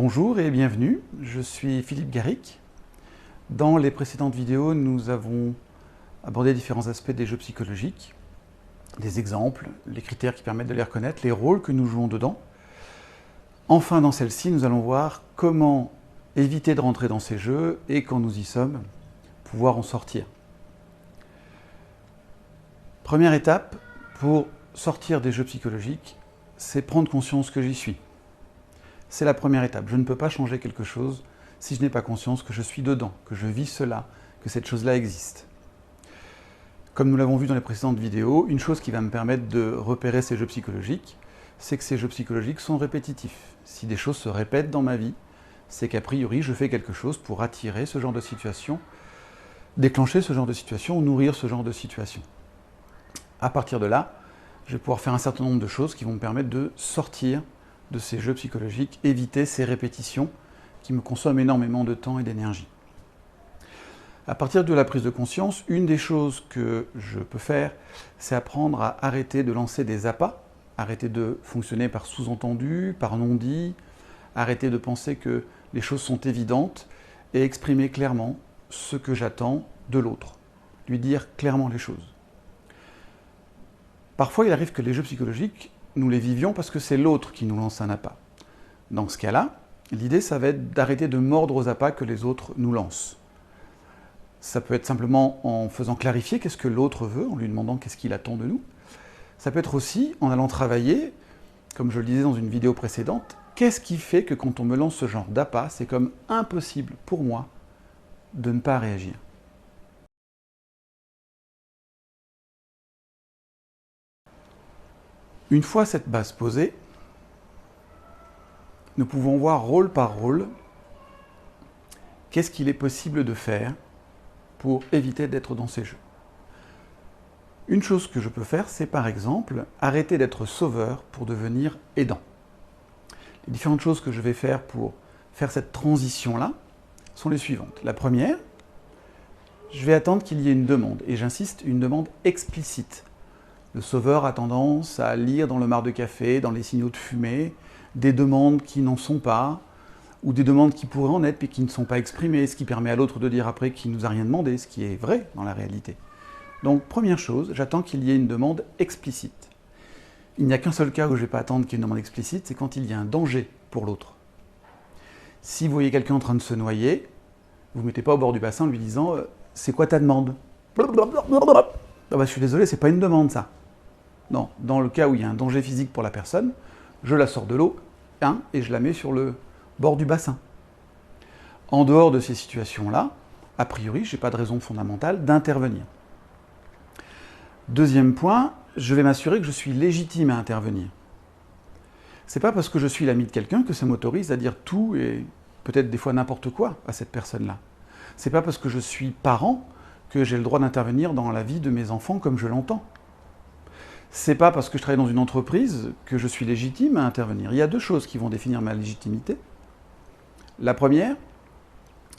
Bonjour et bienvenue, je suis Philippe Garrick. Dans les précédentes vidéos, nous avons abordé différents aspects des jeux psychologiques, des exemples, les critères qui permettent de les reconnaître, les rôles que nous jouons dedans. Enfin, dans celle-ci, nous allons voir comment éviter de rentrer dans ces jeux et, quand nous y sommes, pouvoir en sortir. Première étape pour sortir des jeux psychologiques, c'est prendre conscience que j'y suis. C'est la première étape. Je ne peux pas changer quelque chose si je n'ai pas conscience que je suis dedans, que je vis cela, que cette chose-là existe. Comme nous l'avons vu dans les précédentes vidéos, une chose qui va me permettre de repérer ces jeux psychologiques, c'est que ces jeux psychologiques sont répétitifs. Si des choses se répètent dans ma vie, c'est qu'a priori je fais quelque chose pour attirer ce genre de situation, déclencher ce genre de situation ou nourrir ce genre de situation. À partir de là, je vais pouvoir faire un certain nombre de choses qui vont me permettre de sortir de ces jeux psychologiques, éviter ces répétitions qui me consomment énormément de temps et d'énergie. À partir de la prise de conscience, une des choses que je peux faire, c'est apprendre à arrêter de lancer des appâts, arrêter de fonctionner par sous-entendu, par non-dit, arrêter de penser que les choses sont évidentes et exprimer clairement ce que j'attends de l'autre, lui dire clairement les choses. Parfois, il arrive que les jeux psychologiques, nous les vivions parce que c'est l'autre qui nous lance un appât. Dans ce cas-là, l'idée, ça va être d'arrêter de mordre aux appâts que les autres nous lancent. Ça peut être simplement en faisant clarifier qu'est-ce que l'autre veut, en lui demandant qu'est-ce qu'il attend de nous. Ça peut être aussi en allant travailler, comme je le disais dans une vidéo précédente, qu'est-ce qui fait que quand on me lance ce genre d'appât, c'est comme impossible pour moi de ne pas réagir. Une fois cette base posée, nous pouvons voir rôle par rôle qu'est-ce qu'il est possible de faire pour éviter d'être dans ces jeux. Une chose que je peux faire, c'est par exemple arrêter d'être sauveur pour devenir aidant. Les différentes choses que je vais faire pour faire cette transition-là sont les suivantes. La première, je vais attendre qu'il y ait une demande, et j'insiste, une demande explicite. Le sauveur a tendance à lire dans le marc de café, dans les signaux de fumée, des demandes qui n'en sont pas, ou des demandes qui pourraient en être, mais qui ne sont pas exprimées, ce qui permet à l'autre de dire après qu'il ne nous a rien demandé, ce qui est vrai dans la réalité. Donc, première chose, j'attends qu'il y ait une demande explicite. Il n'y a qu'un seul cas où je ne vais pas attendre qu'il y ait une demande explicite, c'est quand il y a un danger pour l'autre. Si vous voyez quelqu'un en train de se noyer, vous ne mettez pas au bord du bassin en lui disant « C'est quoi ta demande ?» Ah bah, je suis désolé, c'est pas une demande ça. Non, dans le cas où il y a un danger physique pour la personne, je la sors de l'eau et je la mets sur le bord du bassin. En dehors de ces situations-là, a priori, je n'ai pas de raison fondamentale d'intervenir. Deuxième point, je vais m'assurer que je suis légitime à intervenir. C'est pas parce que je suis l'ami de quelqu'un que ça m'autorise à dire tout et peut-être des fois n'importe quoi à cette personne-là. C'est pas parce que je suis parent que j'ai le droit d'intervenir dans la vie de mes enfants comme je l'entends. C'est pas parce que je travaille dans une entreprise que je suis légitime à intervenir. Il y a deux choses qui vont définir ma légitimité. La première,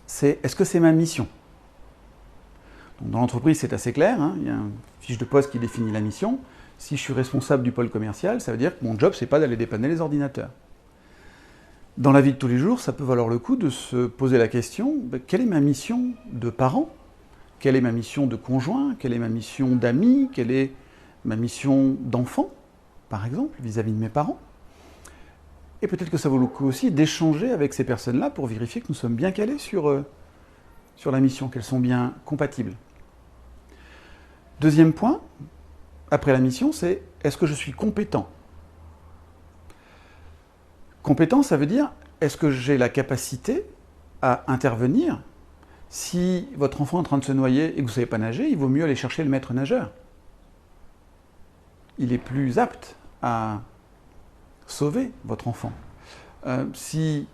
c'est est-ce que c'est ma mission ? Donc, dans l'entreprise, c'est assez clair, hein, il y a une fiche de poste qui définit la mission. Si je suis responsable du pôle commercial, ça veut dire que mon job, c'est pas d'aller dépanner les ordinateurs. Dans la vie de tous les jours, ça peut valoir le coup de se poser la question, quelle est ma mission de parent ? Quelle est ma mission de conjoint ? Quelle est ma mission d'ami ? Quelle est ma mission d'enfant, par exemple, vis-à-vis de mes parents. Et peut-être que ça vaut le coup aussi d'échanger avec ces personnes-là pour vérifier que nous sommes bien calés sur la mission, qu'elles sont bien compatibles. Deuxième point, après la mission, c'est est-ce que je suis compétent ? Compétent, ça veut dire est-ce que j'ai la capacité à intervenir ? Si votre enfant est en train de se noyer et que vous ne savez pas nager, il vaut mieux aller chercher le maître nageur. Il est plus apte à sauver votre enfant. Si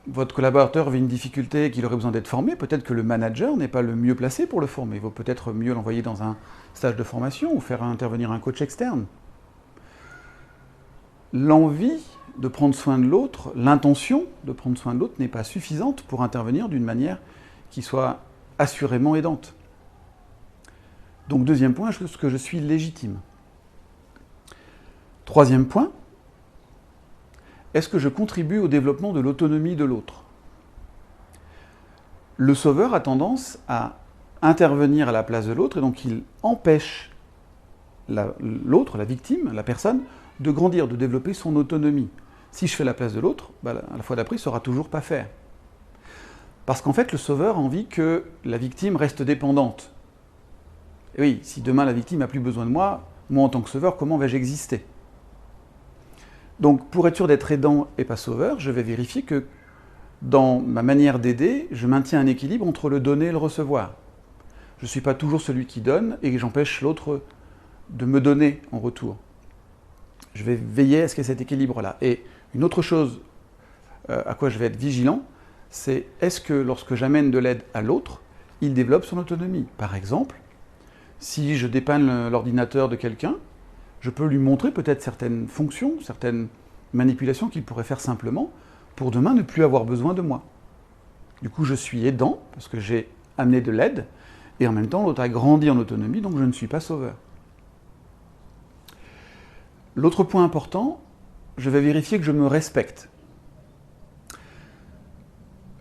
votre collaborateur vit une difficulté et qu'il aurait besoin d'être formé, peut-être que le manager n'est pas le mieux placé pour le former. Il vaut peut-être mieux l'envoyer dans un stage de formation ou faire intervenir un coach externe. L'envie de prendre soin de l'autre, l'intention de prendre soin de l'autre n'est pas suffisante pour intervenir d'une manière qui soit assurément aidante. Donc deuxième point, est-ce que je suis légitime ? Troisième point, est-ce que je contribue au développement de l'autonomie de l'autre? Le sauveur a tendance à intervenir à la place de l'autre, et donc il empêche l'autre, la victime, la personne, de grandir, de développer son autonomie. Si je fais la place de l'autre, à la fois d'après, il ne saura toujours pas faire. Parce qu'en fait, le sauveur a envie que la victime reste dépendante. Et oui, si demain la victime n'a plus besoin de moi en tant que sauveur, comment vais-je exister? Donc, pour être sûr d'être aidant et pas sauveur, je vais vérifier que dans ma manière d'aider, je maintiens un équilibre entre le donner et le recevoir. Je ne suis pas toujours celui qui donne et j'empêche l'autre de me donner en retour. Je vais veiller à ce qu'il y ait cet équilibre-là. Et une autre chose à quoi je vais être vigilant, c'est est-ce que lorsque j'amène de l'aide à l'autre, il développe son autonomie? Par exemple, si je dépanne l'ordinateur de quelqu'un, je peux lui montrer peut-être certaines fonctions, certaines manipulations qu'il pourrait faire simplement pour demain ne plus avoir besoin de moi. Du coup, je suis aidant parce que j'ai amené de l'aide et en même temps, l'autre a grandi en autonomie, donc je ne suis pas sauveur. L'autre point important, je vais vérifier que je me respecte.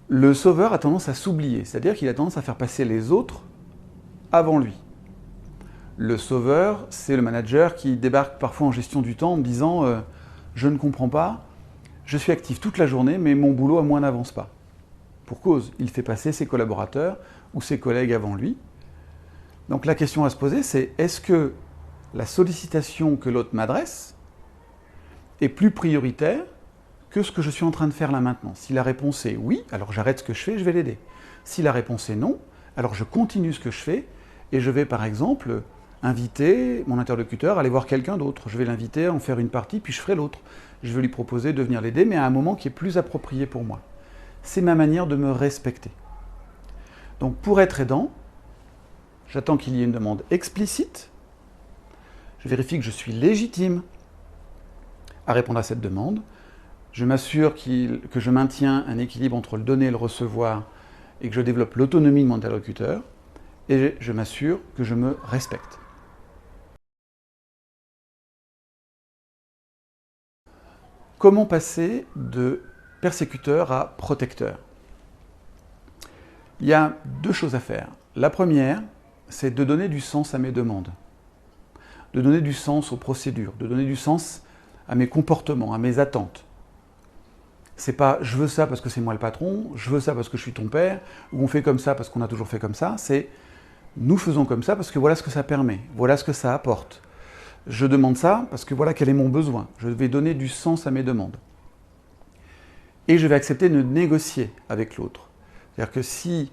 Le sauveur a tendance à s'oublier, c'est-à-dire qu'il a tendance à faire passer les autres avant lui. Le sauveur, c'est le manager qui débarque parfois en gestion du temps en me disant je ne comprends pas, je suis actif toute la journée, mais mon boulot à moi n'avance pas. Pour cause, il fait passer ses collaborateurs ou ses collègues avant lui. Donc la question à se poser, c'est est-ce que la sollicitation que l'autre m'adresse est plus prioritaire que ce que je suis en train de faire là maintenant? Si la réponse est oui, alors j'arrête ce que je fais, je vais l'aider. Si la réponse est non, alors je continue ce que je fais et je vais par exemple inviter mon interlocuteur à aller voir quelqu'un d'autre. Je vais l'inviter à en faire une partie, puis je ferai l'autre. Je vais lui proposer de venir l'aider, mais à un moment qui est plus approprié pour moi. C'est ma manière de me respecter. Donc pour être aidant, j'attends qu'il y ait une demande explicite. Je vérifie que je suis légitime à répondre à cette demande. Je m'assure que je maintiens un équilibre entre le donner et le recevoir et que je développe l'autonomie de mon interlocuteur. Et je m'assure que je me respecte. Comment passer de persécuteur à protecteur? Il y a deux choses à faire. La première, c'est de donner du sens à mes demandes, de donner du sens aux procédures, de donner du sens à mes comportements, à mes attentes. C'est pas « je veux ça parce que c'est moi le patron »,« je veux ça parce que je suis ton père », ou « on fait comme ça parce qu'on a toujours fait comme ça », c'est « nous faisons comme ça parce que voilà ce que ça permet, voilà ce que ça apporte ». Je demande ça parce que voilà quel est mon besoin. Je vais donner du sens à mes demandes. Et je vais accepter de négocier avec l'autre. C'est-à-dire que si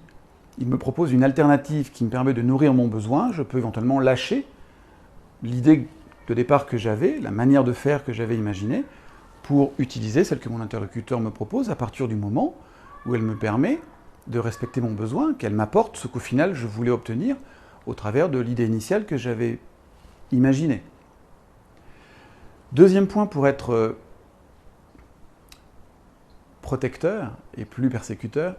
il me propose une alternative qui me permet de nourrir mon besoin, je peux éventuellement lâcher l'idée de départ que j'avais, la manière de faire que j'avais imaginée, pour utiliser celle que mon interlocuteur me propose à partir du moment où elle me permet de respecter mon besoin, qu'elle m'apporte ce qu'au final je voulais obtenir au travers de l'idée initiale que j'avais imaginée. Deuxième point pour être protecteur et plus persécuteur,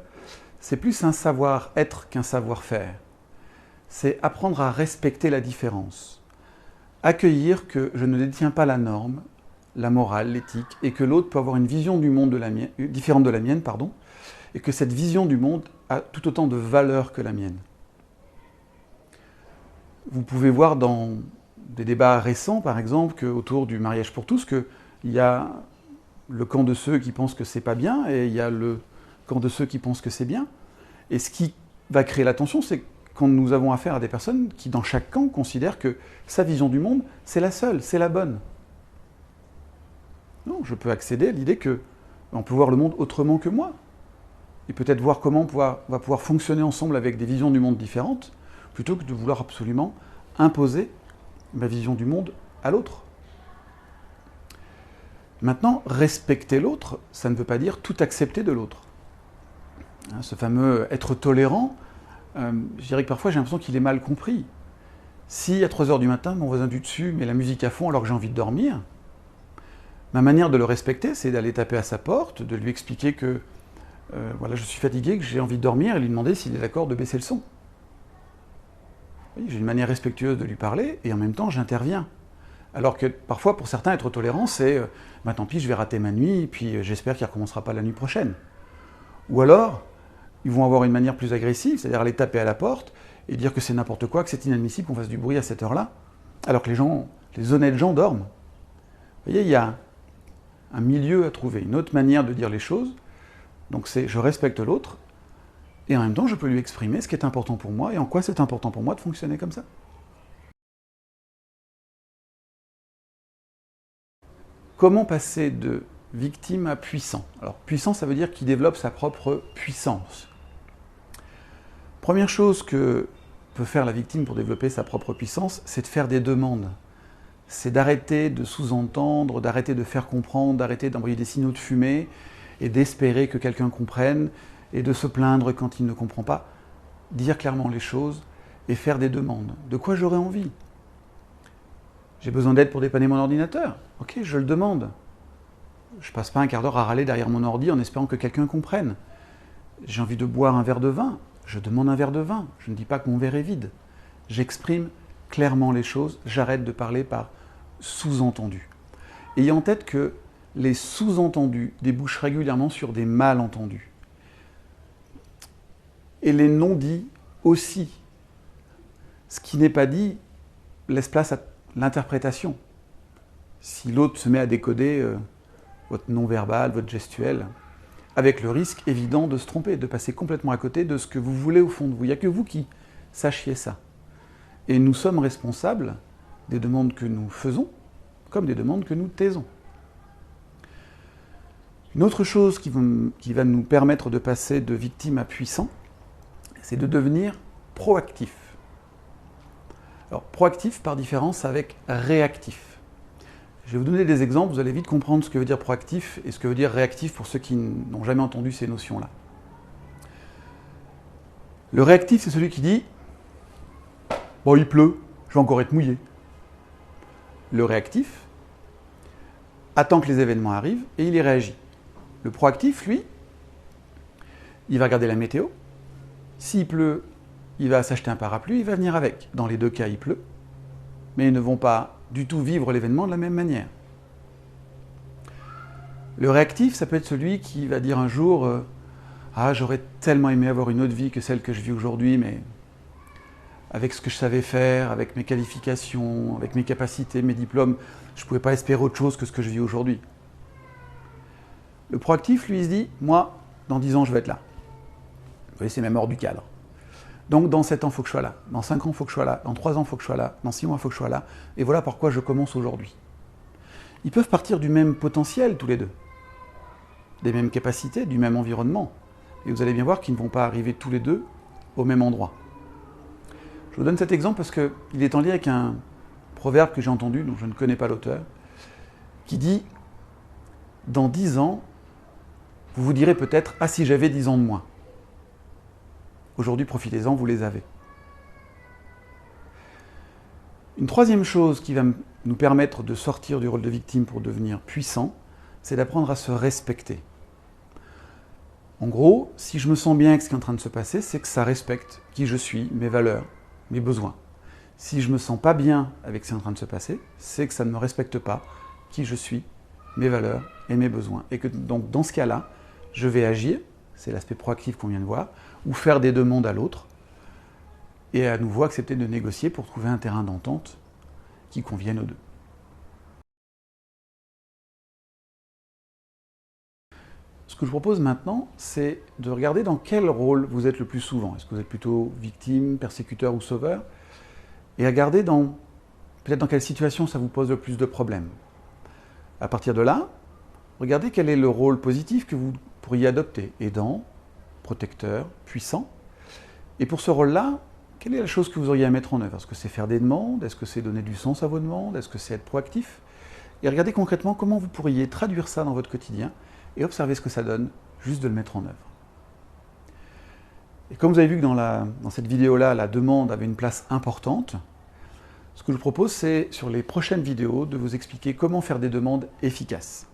c'est plus un savoir-être qu'un savoir-faire. C'est apprendre à respecter la différence. Accueillir que je ne détiens pas la norme, la morale, l'éthique, et que l'autre peut avoir une vision du monde différente de la mienne, et que cette vision du monde a tout autant de valeur que la mienne. Vous pouvez voir dans des débats récents, par exemple, autour du mariage pour tous, qu'il y a le camp de ceux qui pensent que c'est pas bien, et il y a le camp de ceux qui pensent que c'est bien. Et ce qui va créer la tension, c'est quand nous avons affaire à des personnes qui, dans chaque camp, considèrent que sa vision du monde, c'est la seule, c'est la bonne. Non, je peux accéder à l'idée qu'on peut voir le monde autrement que moi, et peut-être voir comment on va pouvoir fonctionner ensemble avec des visions du monde différentes, plutôt que de vouloir absolument imposer ma vision du monde à l'autre. Maintenant, respecter l'autre, ça ne veut pas dire tout accepter de l'autre. Ce fameux être tolérant, je dirais que parfois j'ai l'impression qu'il est mal compris. Si à 3h du matin, mon voisin du dessus met la musique à fond alors que j'ai envie de dormir, ma manière de le respecter, c'est d'aller taper à sa porte, de lui expliquer que voilà, je suis fatigué, que j'ai envie de dormir, et lui demander s'il est d'accord de baisser le son. Oui, j'ai une manière respectueuse de lui parler, et en même temps j'interviens. Alors que parfois, pour certains, être tolérant, c'est bah, tant pis, je vais rater ma nuit, et puis j'espère qu'il ne recommencera pas la nuit prochaine. Ou alors, ils vont avoir une manière plus agressive, c'est-à-dire aller taper à la porte et dire que c'est n'importe quoi, que c'est inadmissible qu'on fasse du bruit à cette heure-là, alors que les honnêtes gens dorment. Vous voyez, il y a un milieu à trouver, une autre manière de dire les choses. Donc c'est je respecte l'autre, et en même temps je peux lui exprimer ce qui est important pour moi et en quoi c'est important pour moi de fonctionner comme ça. Comment passer de victime à puissant? Alors puissant, ça veut dire qu'il développe sa propre puissance. Première chose que peut faire la victime pour développer sa propre puissance, c'est de faire des demandes. C'est d'arrêter de sous-entendre, d'arrêter de faire comprendre, d'arrêter d'envoyer des signaux de fumée et d'espérer que quelqu'un comprenne et de se plaindre quand il ne comprend pas. Dire clairement les choses et faire des demandes. De quoi j'aurais envie? J'ai besoin d'aide pour dépanner mon ordinateur. Ok, je le demande. Je passe pas un quart d'heure à râler derrière mon ordi en espérant que quelqu'un comprenne. J'ai envie de boire un verre de vin. Je demande un verre de vin. Je ne dis pas que mon verre est vide. J'exprime clairement les choses. J'arrête de parler par sous-entendu. Ayez en tête que les sous-entendus débouchent régulièrement sur des malentendus. Et les non-dits aussi. Ce qui n'est pas dit laisse place à l'interprétation. Si l'autre se met à décoder votre non-verbal, votre gestuel, avec le risque évident de se tromper, de passer complètement à côté de ce que vous voulez au fond de vous. Il n'y a que vous qui sachiez ça. Et nous sommes responsables des demandes que nous faisons, comme des demandes que nous taisons. Une autre chose qui va nous permettre de passer de victime à puissant, c'est de devenir proactif. Alors, proactif par différence avec réactif. Je vais vous donner des exemples, vous allez vite comprendre ce que veut dire proactif et ce que veut dire réactif pour ceux qui n'ont jamais entendu ces notions-là. Le réactif, c'est celui qui dit « Bon, il pleut, je vais encore être mouillé ». Le réactif attend que les événements arrivent et il y réagit. Le proactif, lui, il va regarder la météo. S'il pleut, il va s'acheter un parapluie, il va venir avec. Dans les deux cas, il pleut, mais ils ne vont pas du tout vivre l'événement de la même manière. Le réactif, ça peut être celui qui va dire un jour ah, j'aurais tellement aimé avoir une autre vie que celle que je vis aujourd'hui, mais avec ce que je savais faire, avec mes qualifications, avec mes capacités, mes diplômes, je ne pouvais pas espérer autre chose que ce que je vis aujourd'hui. Le proactif, lui, il se dit moi, dans 10 ans, je vais être là. Vous voyez, c'est même hors du cadre. Donc dans 7 ans, il faut que je sois là. Dans 5 ans, il faut que je sois là. Dans 3 ans, il faut que je sois là. Dans 6 mois, il faut que je sois là. Et voilà pourquoi je commence aujourd'hui. Ils peuvent partir du même potentiel, tous les deux. Des mêmes capacités, du même environnement. Et vous allez bien voir qu'ils ne vont pas arriver tous les deux au même endroit. Je vous donne cet exemple parce qu'il est en lien avec un proverbe que j'ai entendu, dont je ne connais pas l'auteur, qui dit « Dans 10 ans, vous vous direz peut-être « Ah, si j'avais 10 ans de moins ». Aujourd'hui, profitez-en, vous les avez. Une troisième chose qui va nous permettre de sortir du rôle de victime pour devenir puissant, c'est d'apprendre à se respecter. En gros, si je me sens bien avec ce qui est en train de se passer, c'est que ça respecte qui je suis, mes valeurs, mes besoins. Si je ne me sens pas bien avec ce qui est en train de se passer, c'est que ça ne me respecte pas qui je suis, mes valeurs et mes besoins. Et que donc dans ce cas-là, je vais agir, c'est l'aspect proactif qu'on vient de voir, ou faire des demandes à l'autre, et à nouveau accepter de négocier pour trouver un terrain d'entente qui convienne aux deux. Ce que je propose maintenant, c'est de regarder dans quel rôle vous êtes le plus souvent. Est-ce que vous êtes plutôt victime, persécuteur ou sauveur? Et à regarder peut-être dans quelle situation ça vous pose le plus de problèmes. À partir de là, regardez quel est le rôle positif que vous pourriez adopter. Aidant, protecteur, puissant. Et pour ce rôle-là, quelle est la chose que vous auriez à mettre en œuvre? Est-ce que c'est faire des demandes? Est-ce que c'est donner du sens à vos demandes? Est-ce que c'est être proactif? Et regardez concrètement comment vous pourriez traduire ça dans votre quotidien et observer ce que ça donne, juste de le mettre en œuvre. Et comme vous avez vu que dans cette vidéo-là, la demande avait une place importante, ce que je vous propose, c'est, sur les prochaines vidéos, de vous expliquer comment faire des demandes efficaces.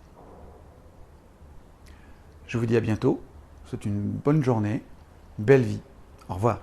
Je vous dis à bientôt, je vous souhaite une bonne journée, une belle vie. Au revoir.